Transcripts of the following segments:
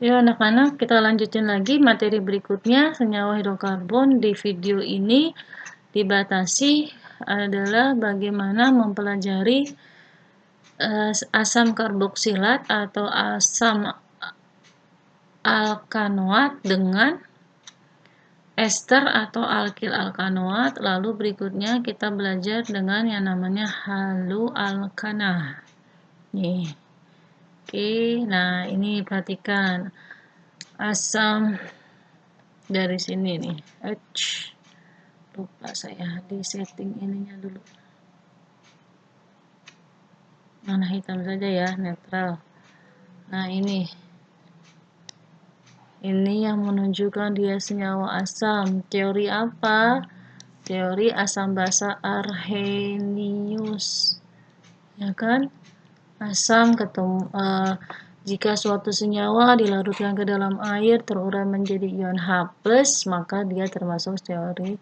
Ya, anak-anak, kita lanjutin lagi materi berikutnya. Senyawa hidrokarbon di video ini dibatasi adalah bagaimana mempelajari asam karboksilat atau asam alkanoat dengan ester atau alkil alkanoat. Lalu berikutnya kita belajar dengan yang namanya halualkana. Nih. Oke, nah ini perhatikan asam dari sini nih. Lupa saya di setting ininya dulu. Mana hitam saja ya, netral. Nah, ini yang menunjukkan dia senyawa asam. Teori apa? Teori asam basa Arrhenius. Ya kan? Asam ketemu jika suatu senyawa dilarutkan ke dalam air terurai menjadi ion H+, maka dia termasuk teori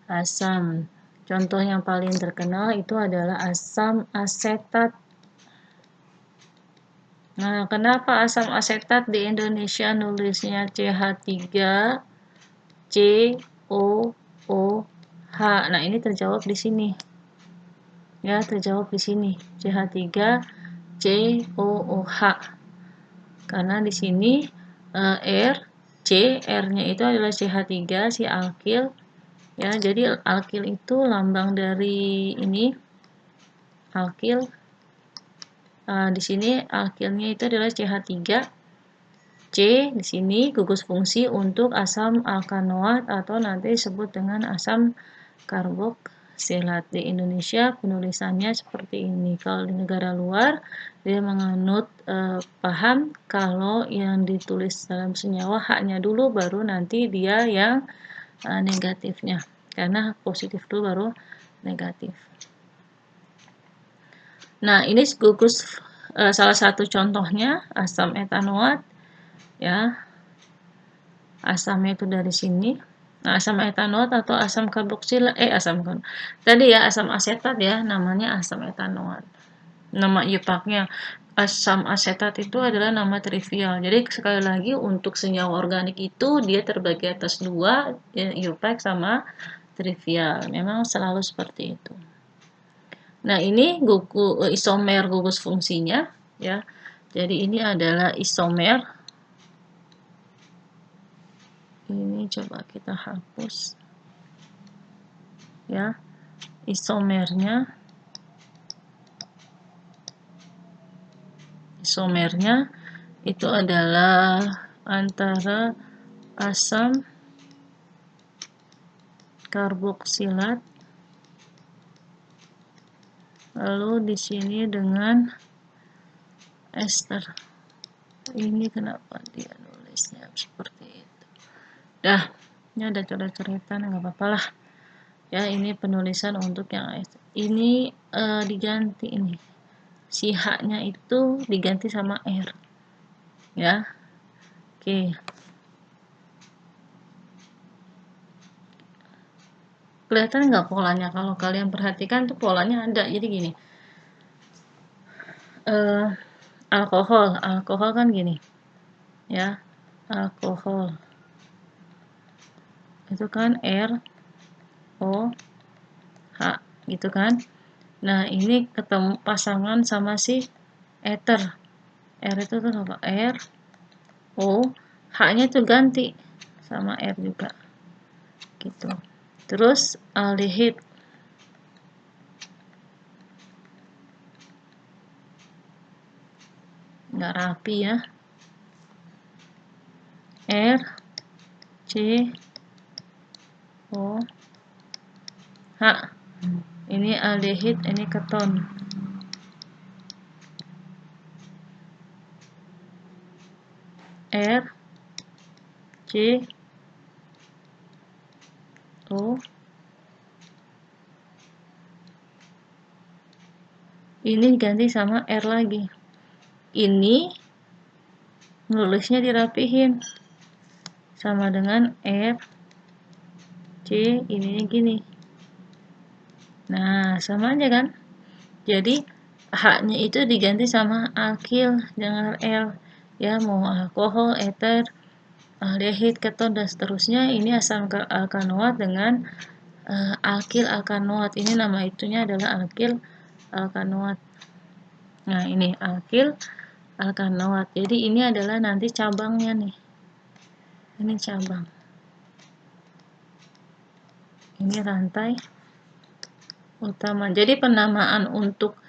asam. Contoh yang paling terkenal itu adalah asam asetat. Nah, kenapa asam asetat di Indonesia nulisnya CH3COOH? Nah, ini terjawab di sini. Ya, terjawab di sini. CH3COOH. Karena di sini R-nya itu adalah CH3, si alkil. Ya, jadi alkil itu lambang dari ini alkil. Di sini alkilnya itu adalah CH3. C di sini gugus fungsi untuk asam alkanoat atau nanti disebut dengan asam karboksilat. Di Indonesia penulisannya seperti ini. Kalau di negara luar dia menganut paham kalau yang ditulis dalam senyawa haknya dulu baru nanti dia yang negatifnya. Karena positif dulu baru negatif. Nah, ini gugus salah satu contohnya asam etanoat. Ya, asamnya itu dari sini. Nah, asam etanoat atau asam karboksilat tadi ya asam asetat ya, namanya asam etanoat. Nama IUPAC-nya asam asetat itu adalah nama trivial. Jadi sekali lagi untuk senyawa organik itu dia terbagi atas dua, ya, IUPAC sama trivial. Memang selalu seperti itu. Nah, ini isomer gugus fungsinya ya. Jadi ini adalah isomer. Ini coba kita hapus. Ya. Isomernya itu adalah antara asam karboksilat lalu di sini dengan ester. Ini kenapa dia nulisnya seperti itu? Dah, ini ada coret-coretan, nggak apa-apa lah. Ya, ini penulisan untuk yang ester. Ini diganti ini. Si H-nya itu diganti sama R. Ya. Oke. Kelihatan nggak polanya? Kalau kalian perhatikan tuh polanya ada. Jadi gini. Alkohol kan gini. Ya. Alkohol. Itu kan R O H gitu kan. Nah, ini ketemu pasangan sama si ether. R itu tuh apa? R O H-nya tuh ganti sama R juga. Gitu. Terus aldehid. Nggak rapi ya. R C O H. Ini aldehid, ini keton. R C O ini ganti sama R lagi. Ini nulisnya dirapihin sama dengan R C, ini gini. Nah, sama aja kan? Jadi H-nya itu diganti sama alkil dengan L. ya, mau alkohol, eter, aldehid, keton dan seterusnya. Ini asam alkanoat dengan alkil alkanoat. Ini nama itunya adalah alkil alkanoat. Nah, ini alkil alkanoat. Jadi ini adalah nanti cabangnya nih. Ini cabang. Ini rantai utama. Jadi penamaan untuk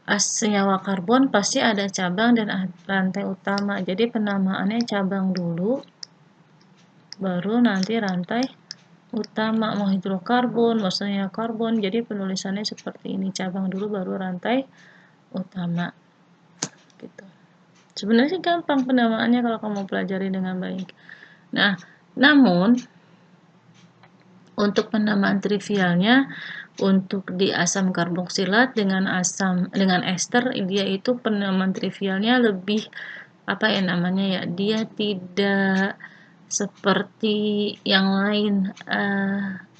senyawa karbon pasti ada cabang dan rantai utama. Jadi penamaannya cabang dulu, baru nanti rantai utama. Mau hidrokarbon, mau senyawa karbon. Jadi penulisannya seperti ini, cabang dulu baru rantai utama. Gitu. Sebenarnya sih gampang penamaannya kalau kamu pelajari dengan baik. Nah, namun untuk penamaan trivialnya, untuk di asam karboksilat dengan ester, dia itu penamaan trivialnya lebih apa ya namanya ya, dia tidak seperti yang lain,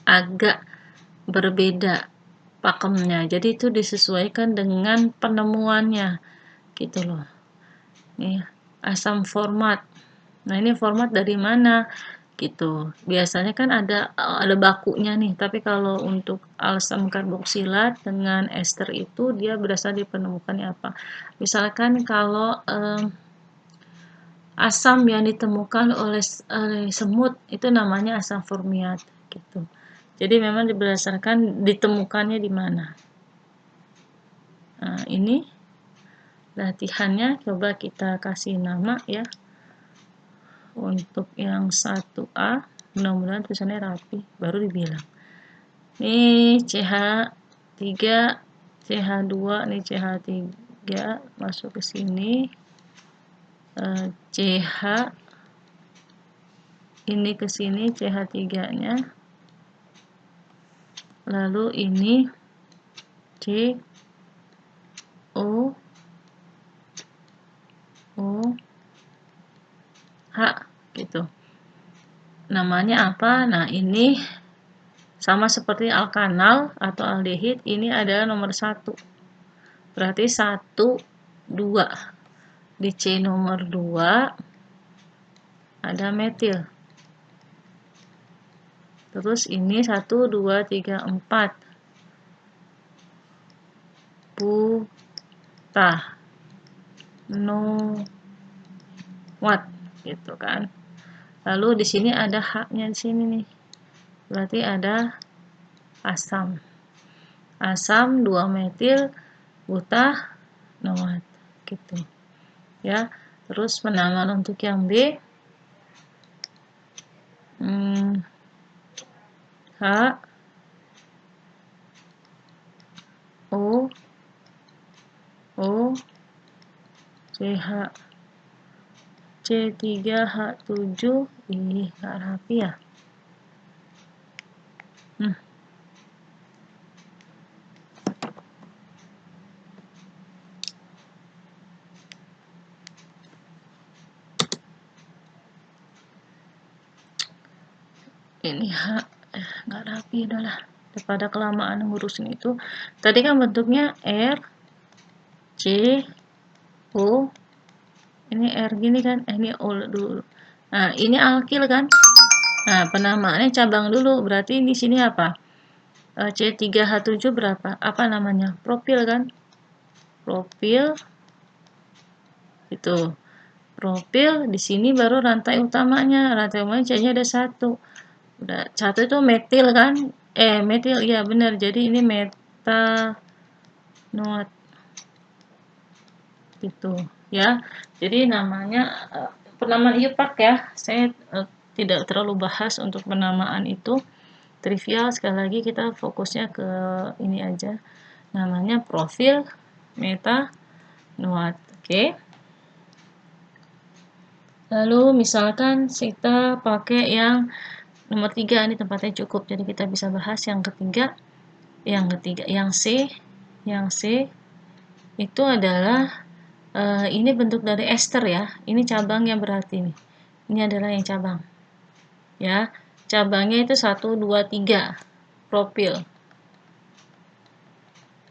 agak berbeda pakemnya. Jadi itu disesuaikan dengan penemuannya gitu loh. Nih, asam format. Nah, ini format dari mana? Gitu. Biasanya kan ada bakunya nih, tapi kalau untuk asam karboksilat dengan ester itu dia berasal dari penemukannya apa. Misalkan kalau asam yang ditemukan oleh semut itu namanya asam formiat gitu. Jadi memang berdasarkan ditemukannya di mana. Nah, ini latihannya coba kita kasih nama ya. Untuk yang 1A, mudah-mudahan tulisannya rapi, baru dibilang. Ini CH3, CH2, ini CH3 masuk ke sini. CH ini ke sini CH3-nya. Lalu ini C O H gitu. Namanya apa? Nah, ini sama seperti alkanal atau aldehid, ini adalah nomor 1. Berarti 1, 2. Di C nomor 2 ada metil. Terus ini 1, 2, 3, 4. Butah. What gitu kan. Lalu di sini ada H-nya di sini nih. Berarti ada asam. Asam 2 metil butah noat gitu. Ya. Terus penamaan untuk yang B H O CH C3H7. Ih, gak rapi ya. Ini nggak rapi udahlah, daripada kelamaan ngurusin itu. Tadi kan bentuknya R C O, ini R gini kan, ini O dulu. Nah, ini alkil kan. Nah, penamaannya cabang dulu, berarti di sini apa? C3H7 berapa? Apa namanya? Propil kan? Propil itu. Propil di sini baru rantai utamanya. Rantai utamanya C-nya ada 1. Udah, 1 itu metil kan? Metil, iya benar. Jadi ini metanoat gitu ya. Jadi namanya penamaan IUPAC ya. Saya tidak terlalu bahas untuk penamaan itu. Trivial, sekali lagi kita fokusnya ke ini aja. Namanya profil metanoat. Oke. Lalu misalkan kita pakai yang nomor 3, ini tempatnya cukup, jadi kita bisa bahas yang ketiga. Yang C itu adalah ini bentuk dari ester ya. Ini cabangnya berarti nih. Ini adalah yang cabang. Ya. Cabangnya itu 1, 2, 3. Propil.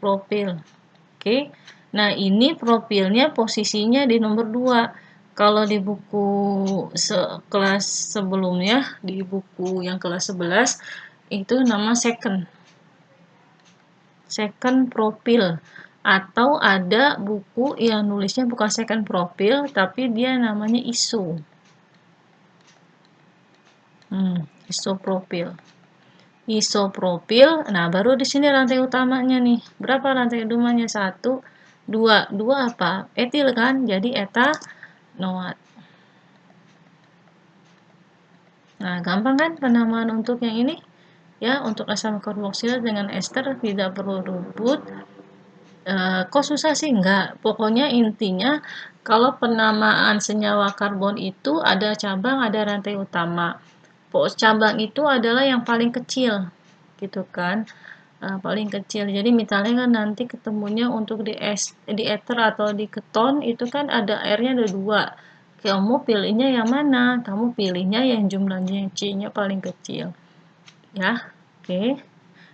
Oke. Nah, ini propilnya posisinya di nomor 2. Kalau di buku kelas sebelumnya, di buku yang kelas 11, itu nama second profil. Atau ada buku yang nulisnya bukan second profil, tapi dia namanya ISO. Isopropil. Isopropil. Nah, baru di sini rantai utamanya nih. Berapa rantai utamanya? 1, 2. 2 apa? Etil kan? Jadi etanoat. Nah, gampang kan penamaan untuk yang ini? Ya, untuk asam karboksil dengan ester tidak perlu ribut. Kok susah sih? Enggak. Pokoknya intinya kalau penamaan senyawa karbon itu ada cabang, ada rantai utama. Cabang itu adalah yang paling kecil, gitu kan? Paling kecil. Jadi misalnya kan nanti ketemunya untuk di ether atau di keton itu kan ada R-nya ada 2. Kamu pilihnya yang mana? Kamu pilihnya yang jumlahnya C-nya paling kecil. Ya, oke.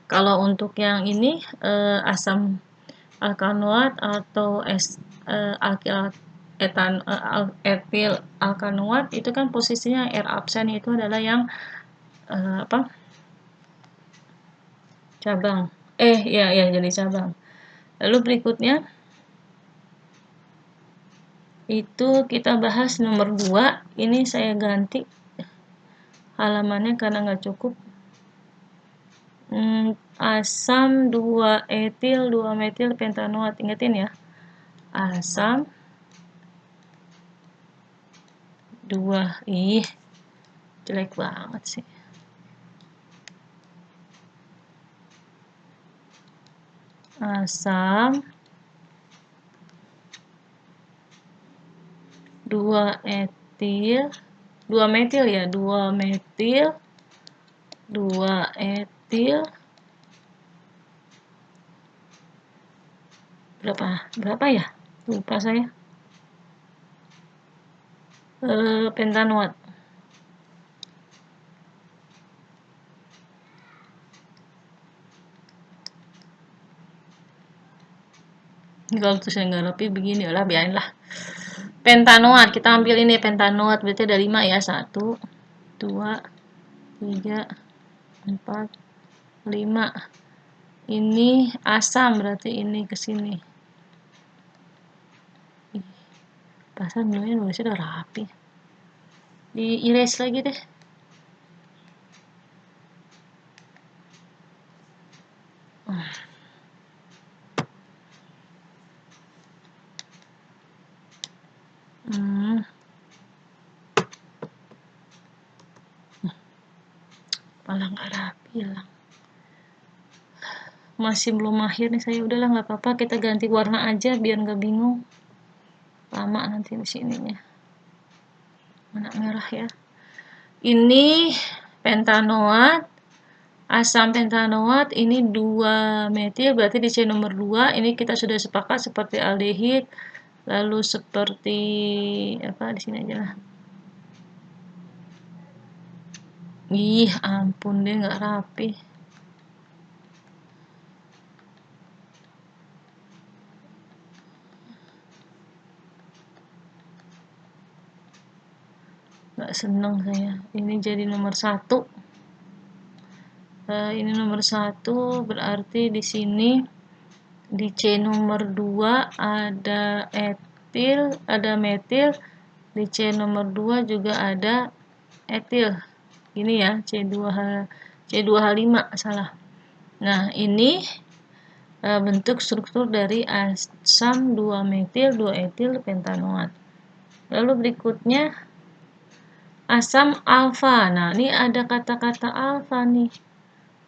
Kalau untuk yang ini asam alkanoat atau alkyl etil alkanoat itu kan posisinya R absen itu adalah yang cabang. Ya jadi cabang. Lalu berikutnya itu kita bahas nomor 2. Ini saya ganti halamannya karena nggak cukup. Asam 2 etil 2 metil pentanoat. Ingetin ya. Asam 2. Jelek banget sih. Asam 2 etil 2 metil ya, 2 metil 2 etil berapa ya? Lupa saya. Pentanoat. Kalau tuh saya nggak rapi begini lah, biarin lah. Pentanoat, kita ambil ini pentanoat, berarti ada 5 ya. 1, 2, 3, 4, 5. Ini asam, berarti ini ke sini. Pasan nulisnya udah rapi. Di erase lagi deh. Malah nggak rapi lah. Masih belum akhir nih saya, udahlah nggak apa-apa, kita ganti warna aja biar nggak bingung. Lama nanti di sininya. Mana merah ya. Ini pentanoat, asam pentanoat, ini 2 metil, berarti di C nomor 2, ini kita sudah sepakat seperti aldehid, lalu seperti apa di sini aja lah. Ampun deh nggak rapi. Nggak seneng saya. Ini jadi nomor 1. Ini nomor 1 berarti di sini di C nomor 2 ada etil, ada metil, di C nomor 2 juga ada etil. Ini ya, C2H5 salah. Nah, ini bentuk struktur dari asam 2 metil 2 etil pentanoat. Lalu berikutnya asam alfa. Nah, ini ada kata-kata alfa nih.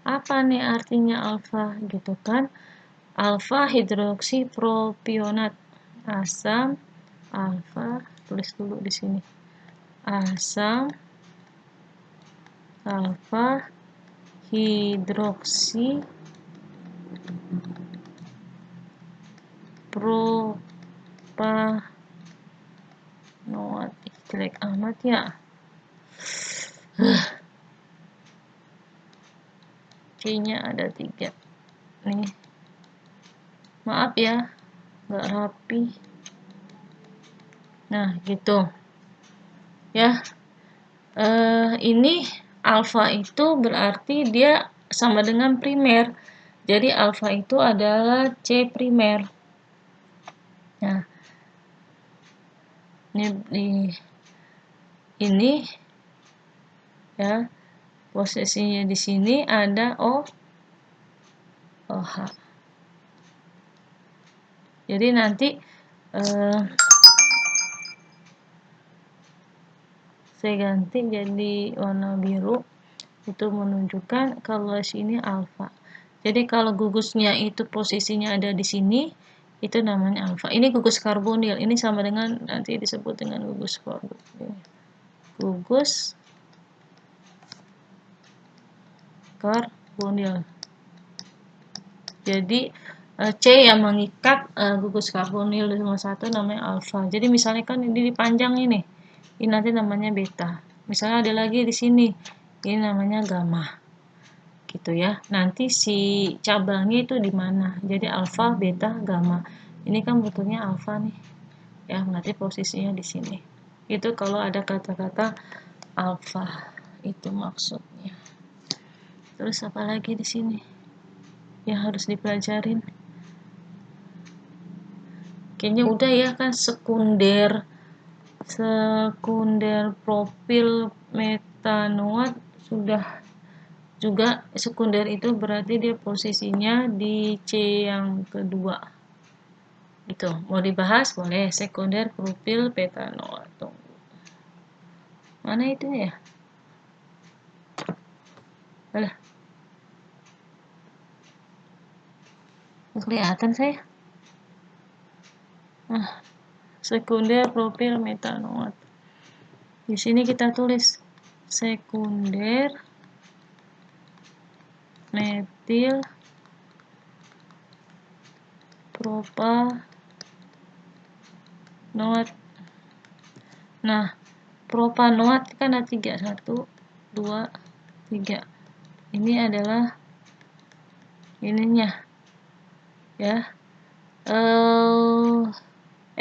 Apa nih artinya alfa gitu kan? Alfa hidroksi propionat. Asam alfa, tulis dulu di sini. Asam alfa hidroksi propanoat. Jelek amat ya. C-nya ada 3. Nih. Maaf ya, nggak rapi. Nah, gitu. ya. Ini alfa itu berarti dia sama dengan primer. Jadi alfa itu adalah C primer. Nah, ini ya, posisinya di sini ada OH. Jadi nanti saya ganti jadi warna biru, itu menunjukkan kalau sini alfa. Jadi kalau gugusnya itu posisinya ada di sini, itu namanya alfa. Ini gugus karbonil, ini sama dengan nanti disebut dengan gugus karbonil. Gugus karbonil. Jadi C yang mengikat gugus karbonil dengan satu namanya alfa. Jadi misalnya kan ini dipanjang ini nanti namanya beta. Misalnya ada lagi di sini, ini namanya gamma. Gitu ya. Nanti si cabangnya itu di mana? Jadi alfa, beta, gamma. Ini kan bentuknya alfa nih. Ya, berarti posisinya di sini. Itu kalau ada kata-kata alfa, itu maksudnya. Terus apa lagi di sini yang harus dipelajarin? Kayaknya udah ya kan, sekunder profil metanoat sudah juga. Sekunder itu berarti dia posisinya di C yang kedua. Itu mau dibahas boleh, sekunder profil metanoat. Mana itu ya? Alah, kelihatan saya. Sekunder profil metanoat. Di sini kita tulis sekunder metil propanoat. Nah, propanoat kan ada 3, 1, 2, 3. Ini adalah ininya ya.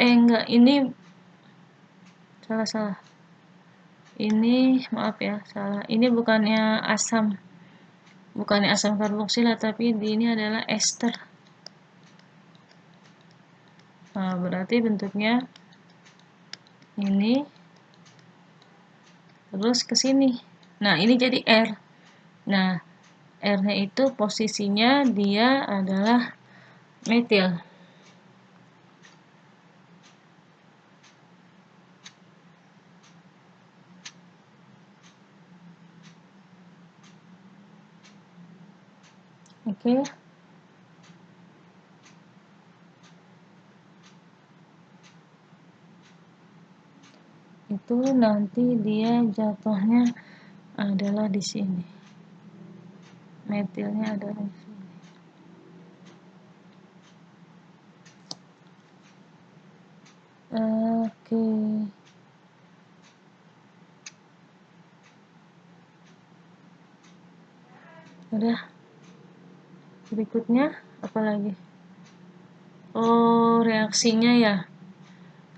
Enggak, ini salah. Ini maaf ya, salah. Ini bukannya asam karboksila, tapi ini adalah ester. Nah, berarti bentuknya ini terus ke sini. Nah, ini jadi R. Nah, R-nya itu posisinya dia adalah metil. Oke. Itu nanti dia jatuhnya adalah di sini. Metilnya adalah di sini. Oke. Udah. Berikutnya apa lagi? Reaksinya ya.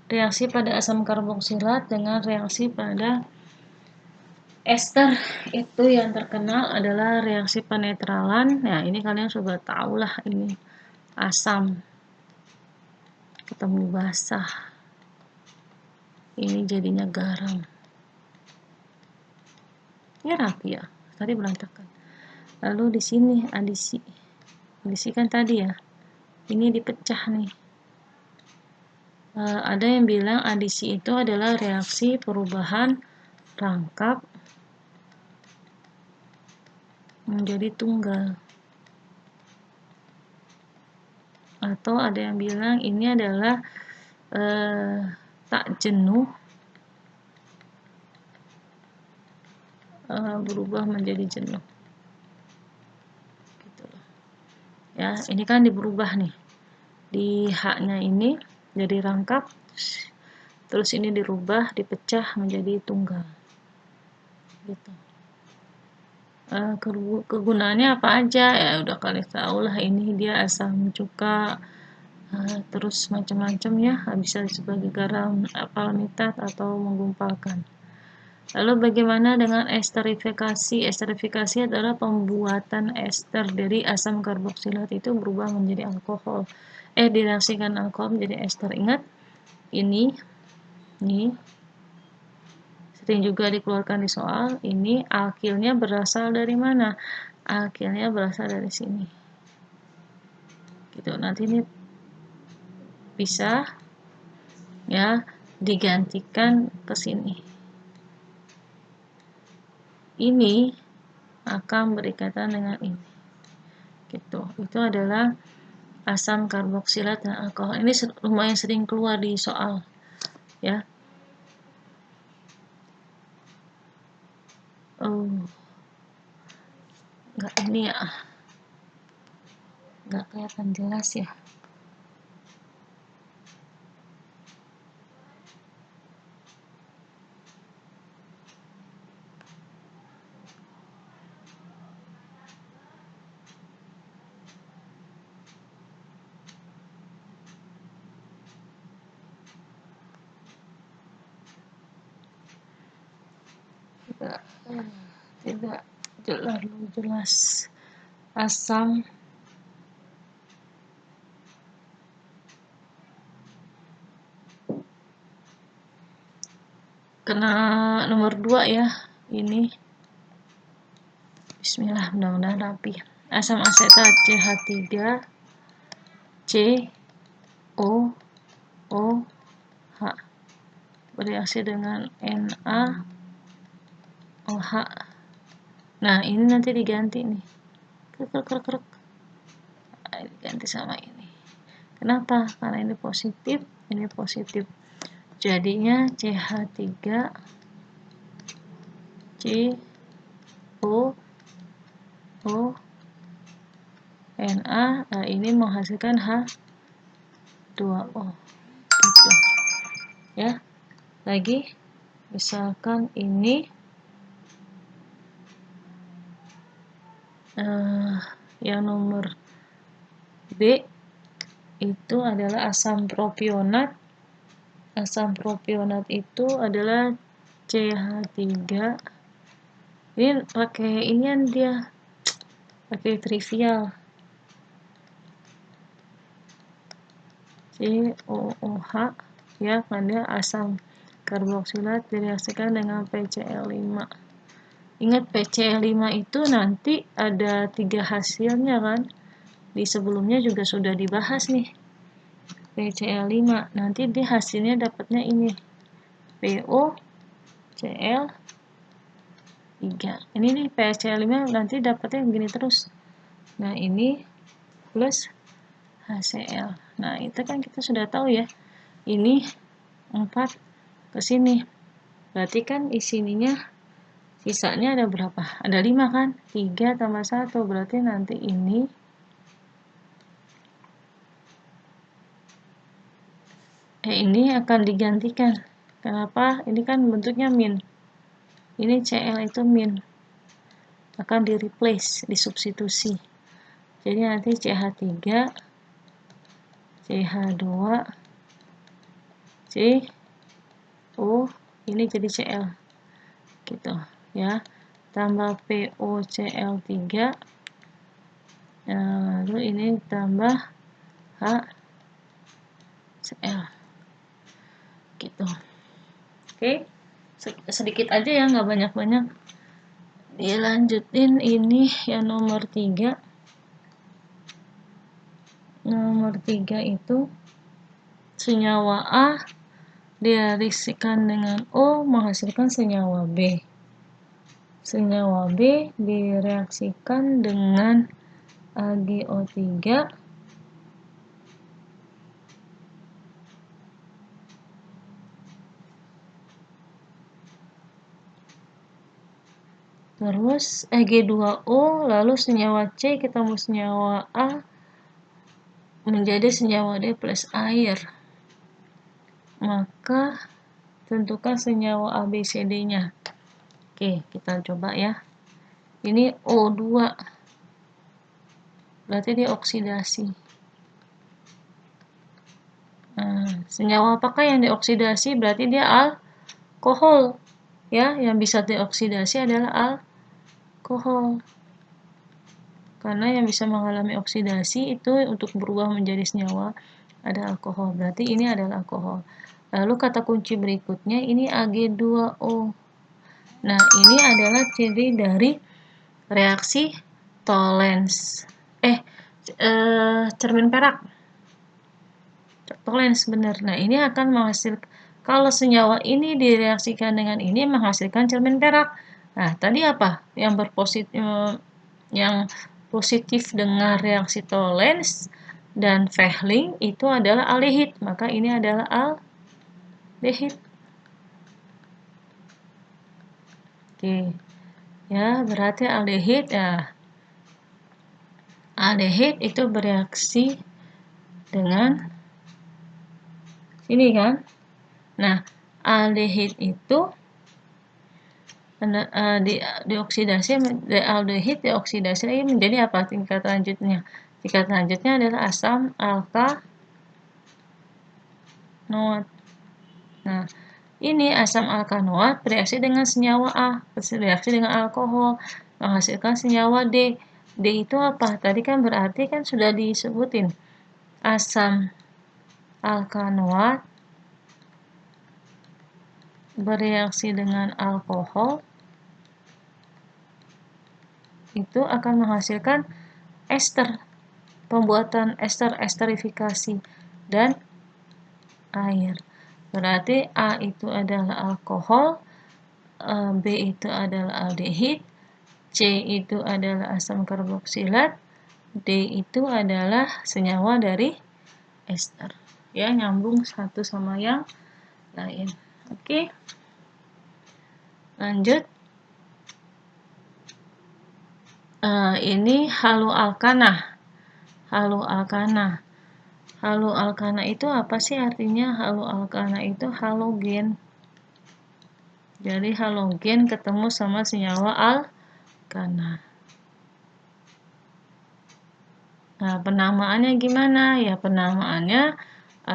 Reaksi pada asam karboksilat dengan reaksi pada ester itu yang terkenal adalah reaksi penetralan. Nah, ini kalian sudah tahu lah, ini asam ketemu basah. Ini jadinya garam. Ya rapi ya. Tadi berantakan. Lalu di sini adisi. Adisi kan tadi ya. Ini dipecah nih. Ada yang bilang adisi itu adalah reaksi perubahan rangkap menjadi tunggal. Atau ada yang bilang ini adalah tak jenuh berubah menjadi jenuh. Gitu. Ya, ini kan berubah nih. Di H-nya ini jadi rangkap, terus ini dirubah, dipecah menjadi tunggal. Gitu. Kegunaannya apa aja? Ya udah kalian tahu lah, ini dia asam cuka, terus macam-macam ya, bisa sebagai garam palmitat atau menggumpalkan. Lalu bagaimana dengan esterifikasi? Esterifikasi adalah pembuatan ester dari asam karboksilat itu berubah menjadi alkohol. Direaksikan alkohol menjadi ester. Ingat, ini sering juga dikeluarkan di soal. Ini alkilnya berasal dari mana? Alkilnya berasal dari sini. Gitu. Nanti ini bisa ya digantikan ke sini. Ini akan berikatan dengan ini. Gitu. Itu adalah asam karboksilat dan alkohol. Ini lumayan sering keluar di soal ya. Enggak ini ya. Enggak kelihatan jelas ya. Tidak terlalu jelas. Asam kena nomor 2 ya. Ini bismillah, mudah-mudahan rapi. Asam asetat CH3 COOH bereaksi dengan NaOH. Nah, ini nanti diganti nih. Krek. Diganti sama ini. Kenapa? Karena ini positif, ini positif. Jadinya CH3 COO Na. Nah, ini menghasilkan H2O. Gitu. Ya. Lagi misalkan ini yang nomor B itu adalah asam propionat. Asam propionat itu adalah CH3. Ini pakai inian dia, pakai trivial. COOH ya, karena asam karboksilat direaksikan dengan PCl5. Ingat PCl5 itu nanti ada 3 hasilnya kan? Di sebelumnya juga sudah dibahas nih. PCl5 nanti di hasilnya dapatnya ini POCl3. Ini nih PCl5 nanti dapatnya begini terus. Nah, ini plus HCl. Nah, itu kan kita sudah tahu ya. Ini 4 ke sini. Berarti kan isininya sisanya ada berapa? Ada 5 kan? 3 tambah 1 berarti nanti ini akan digantikan. Kenapa? Ini kan bentuknya min. Ini Cl itu min. Akan di replace, disubstitusi. Jadi nanti CH3 CH2 CO ini jadi Cl. Gitu ya. Tambah POCl3. Lalu ini tambah HCl. Gitu. Oke. Sedikit aja ya, nggak banyak-banyak. Dilanjutin ini yang nomor 3. Nomor 3 itu senyawa A direaksikan dengan O menghasilkan senyawa B. Senyawa B direaksikan dengan AgO3 terus Ag2O, lalu senyawa C ketemu senyawa A menjadi senyawa D plus air. Maka tentukan senyawa ABCD-nya. Oke, kita coba ya. Ini O2. Berarti dia oksidasi. Senyawa apakah yang dioksidasi? Berarti dia alkohol. ya, yang bisa dioksidasi adalah alkohol. Karena yang bisa mengalami oksidasi itu untuk berubah menjadi senyawa ada alkohol. Berarti ini adalah alkohol. Lalu kata kunci berikutnya ini Ag2O. Nah, ini adalah ciri dari reaksi Tollens. Cermin perak. Tollens benar. Nah, ini akan menghasilkan, kalau senyawa ini direaksikan dengan ini menghasilkan cermin perak. Nah, tadi apa? Yang positif dengan reaksi Tollens dan Fehling itu adalah aldehid, maka ini adalah aldehid. Oke. Ya, berarti aldehid ya. Aldehid itu bereaksi dengan ini kan. Nah, aldehid itu dioksidasi, aldehid dioksidasi lagi menjadi apa tingkat lanjutnya? Tingkat lanjutnya adalah asam alkanoat. Nah, ini asam alkanoat bereaksi dengan senyawa A, bereaksi dengan alkohol, menghasilkan senyawa D. D itu apa? Tadi kan berarti kan sudah disebutin. Asam alkanoat bereaksi dengan alkohol itu akan menghasilkan ester, pembuatan ester, esterifikasi, dan air. Berarti A itu adalah alkohol, B itu adalah aldehid, C itu adalah asam karboksilat, D itu adalah senyawa dari ester. Ya, nyambung satu sama yang lain. Oke. Lanjut. Ini haloalkana. Haloalkana. Haloalkana itu apa sih artinya? Haloalkana itu halogen. Jadi halogen ketemu sama senyawa alkana. Nah, penamaannya gimana? Ya, penamaannya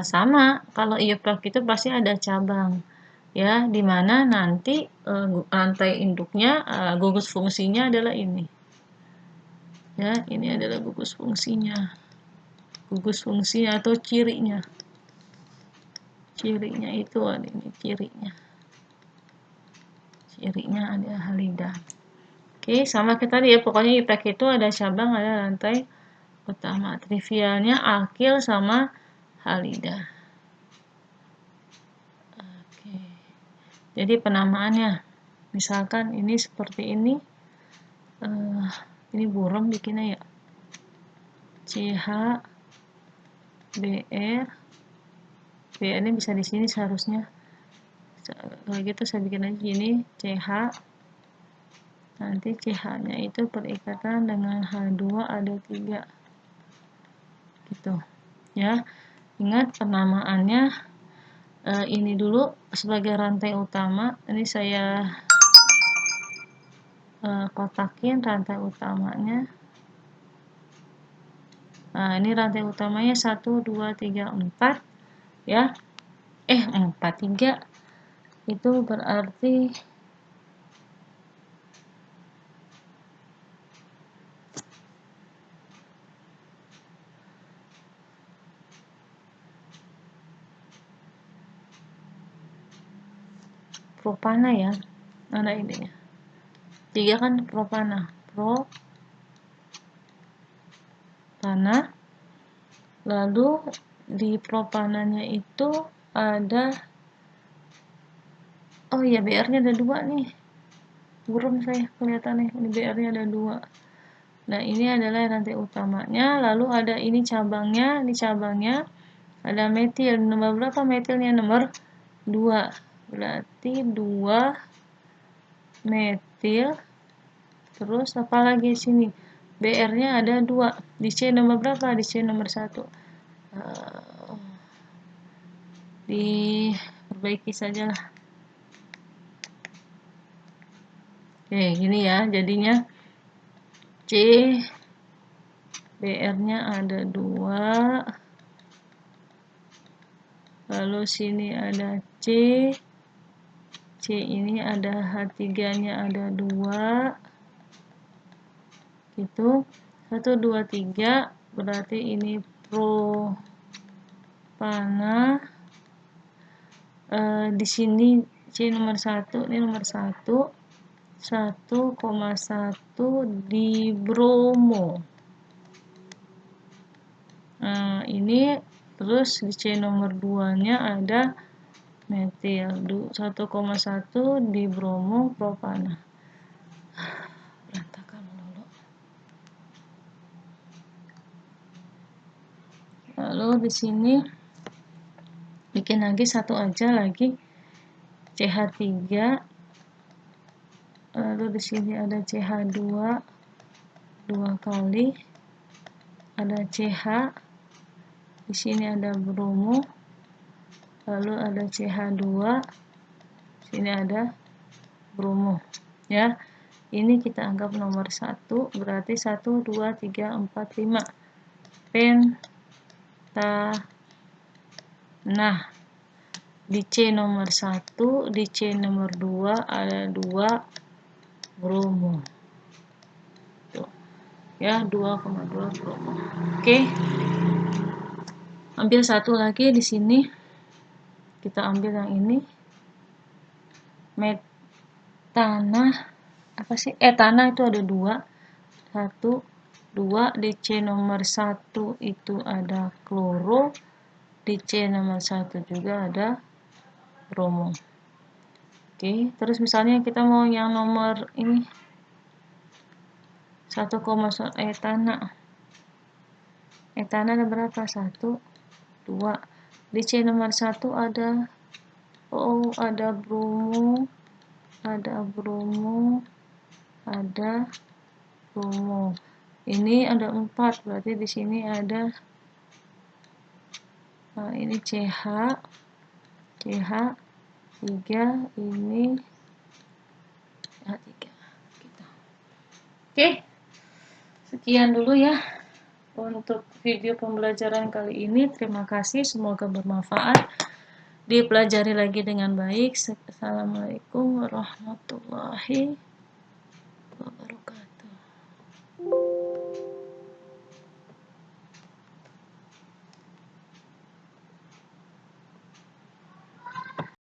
sama. Kalau IUPAC itu pasti ada cabang. Ya, di mana nanti rantai induknya, gugus fungsinya adalah ini. Ya, ini adalah gugus fungsinya. Gugus fungsinya atau cirinya. Cirinya itu ada ini, cirinya. Cirinya ada halida. Oke, sama kita lihat pokoknya IPAC itu ada cabang, ada rantai utama. Trivialnya alkil sama halida. Oke. Jadi penamaannya, misalkan ini seperti ini. Ini buram bikinnya ya. CH BR. BR ini bisa di sini seharusnya. Kalau gitu saya bikin aja gini, CH. Nanti CH-nya itu perikatan dengan H2 ada 3. Gitu. Ya. Ingat penamaannya ini dulu sebagai rantai utama. Ini saya kotakin rantai utamanya. Nah, ini rantai utamanya 1, 2, 3, 4 ya. 4, 3 itu berarti propana ya. Mana ini ya? 3 kan propana. Propana. Lalu di propananya itu ada, oh iya, BR-nya ada 2 nih. Buram saya kelihatannya, ini BR-nya ada 2. Nah, ini adalah rantai utamanya, lalu ada ini cabangnya, ada metil. Nomor berapa metilnya? Nomor 2. Berarti 2 metil. Terus apa lagi di sini? BR-nya ada 2. Di C nomor berapa? Di C nomor 1. Diperbaiki sajalah. Oke, gini ya jadinya. C BR-nya ada 2. Lalu sini ada C C ini ada H3-nya ada 2 gitu. 1 2 3 berarti ini propana. Di sini C nomor 1, ini nomor 1 1,1 di bromo. Nah, ini terus di C nomor 2-nya ada metil 1,1 di bromo propana. Berantakan dulu. Lalu di sini bikin lagi satu aja lagi CH3. Lalu di sini ada CH2 2 kali, ada CH, di sini ada bromo, lalu ada CH2, sini ada bromo. Ya, ini kita anggap nomor 1, berarti 1, 2, 3, 4, 5 penta. Nah, di C nomor 1, di C nomor 2 ada 2 bromo. Tuh. Ya, 2,2 bromo. Oke. Ambil satu lagi di sini. Kita ambil yang ini. Tanah apa sih? Tanah itu ada 2. 1 2 di C nomor 1 itu ada kloro, di C nomor 1 juga ada bromo. Oke, terus misalnya kita mau yang nomor ini 1,1 etana. Etana ada berapa? 1 2. Di C nomor 1 ada ada bromo, ada bromo, ada bromo. Ini ada 4, berarti di sini ada ini CH 3, ini H3 gitu. Oke, sekian dulu ya untuk video pembelajaran kali ini. Terima kasih, semoga bermanfaat, dipelajari lagi dengan baik. Assalamualaikum warahmatullahi wabarakatuh.